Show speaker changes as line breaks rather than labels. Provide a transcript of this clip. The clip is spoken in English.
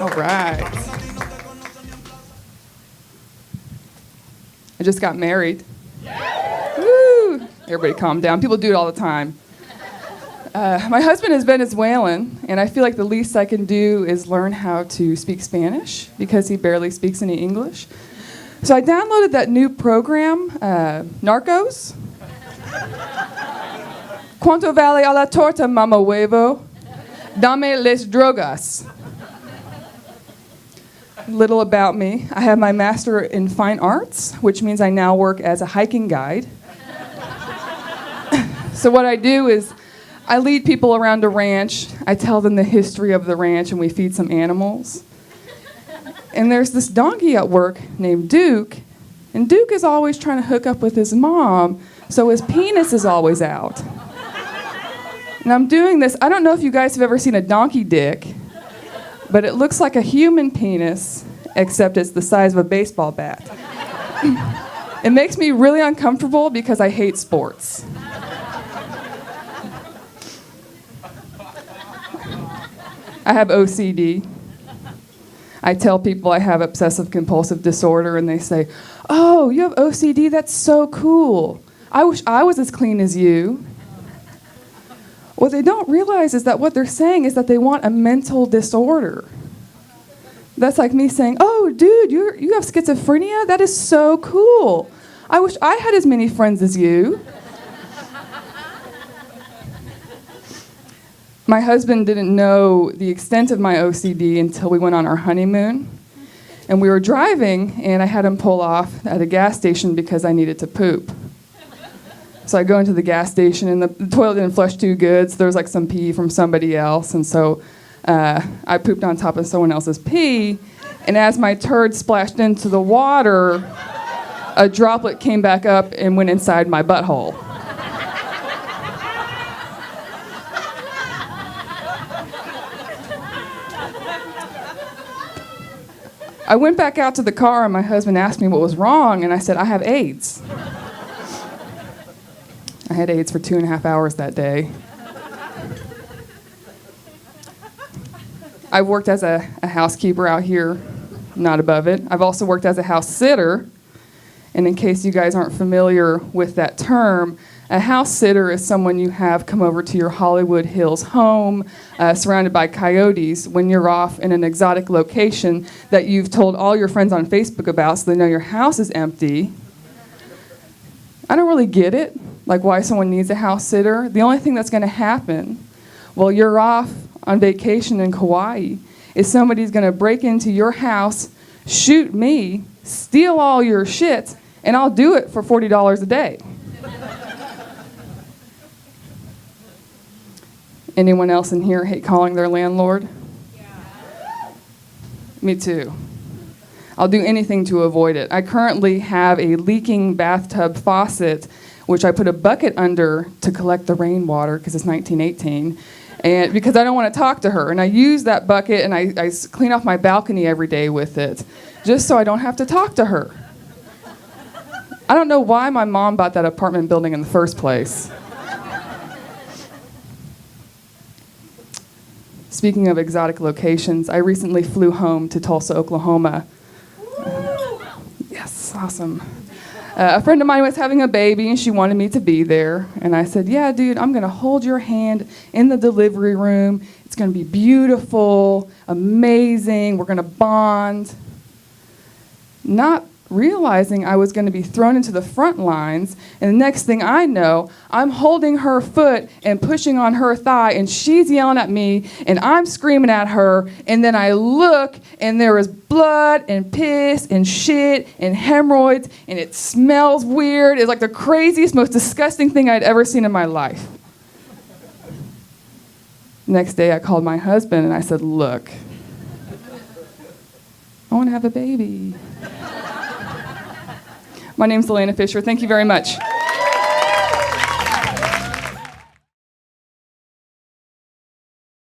All right. I just got married. Woo! Everybody calm down. People do it all the time. My husband is Venezuelan, and I feel like the least I can do is learn how to speak Spanish because he barely speaks any English. So I downloaded that new program, Narcos. ¿Cuánto vale a la torta, mama huevo? Dame les drogas. Little about me. I have my master in fine arts, which means I now work as a hiking guide. So what I do is I lead people around a ranch. I tell them the history of the ranch, and we feed some animals. And there's this donkey at work named Duke, and Duke is always trying to hook up with his mom, so his penis is always out. And I'm doing this. I don't know if you guys have ever seen a donkey dick, but it looks like a human penis, except it's the size of a baseball bat. It makes me really uncomfortable because I hate sports. I have OCD. I tell people I have obsessive compulsive disorder, and they say, "Oh, you have OCD? That's so cool. I wish I was as clean as you." What they don't realize is that what they're saying is that they want a mental disorder. That's like me saying, "Oh, dude, you have schizophrenia? That is so cool. I wish I had as many friends as you." My husband didn't know the extent of my OCD until we went on our honeymoon. And we were driving, and I had him pull off at a gas station because I needed to poop. So I go into the gas station, and the toilet didn't flush too good, so there was like some pee from somebody else. And so I pooped on top of someone else's pee. And as my turd splashed into the water, a droplet came back up and went inside my butthole. I went back out to the car, and my husband asked me what was wrong, and I said, "I have AIDS." I had AIDS for 2.5 hours that day. I've worked as a housekeeper out here, not above it. I've also worked as a house sitter, and in case you guys aren't familiar with that term, a house sitter is someone you have come over to your Hollywood Hills home, surrounded by coyotes when you're off in an exotic location that you've told all your friends on Facebook about so they know your house is empty. I don't really get it, like why someone needs a house sitter. The only thing that's going to happen while you're off on vacation in Kauai is somebody's going to break into your house, shoot me, steal all your shit, and I'll do it for $40 a day. Anyone else in here hate calling their landlord? Yeah. Me too. I'll do anything to avoid it. I currently have a leaking bathtub faucet, which I put a bucket under to collect the rainwater because it's 1918, and because I don't want to talk to her. And I use that bucket, and I clean off my balcony every day with it, just so I don't have to talk to her. I don't know why my mom bought that apartment building in the first place. Speaking of exotic locations, I recently flew home to Tulsa, Oklahoma. Yes, awesome. A friend of mine was having a baby, and she wanted me to be there. And I said, "Yeah, dude, I'm going to hold your hand in the delivery room. It's going to be beautiful, amazing. We're going to bond." Not realizing I was going to be thrown into the front lines, and the next thing I know, I'm holding her foot and pushing on her thigh, and she's yelling at me, and I'm screaming at her, and then I look, and there is blood and piss and shit and hemorrhoids, and it smells weird. It's like the craziest, most disgusting thing I'd ever seen in my life. Next day, I called my husband, and I said, "Look, I want to have a baby." My name's Elena Fisher. Thank you very much.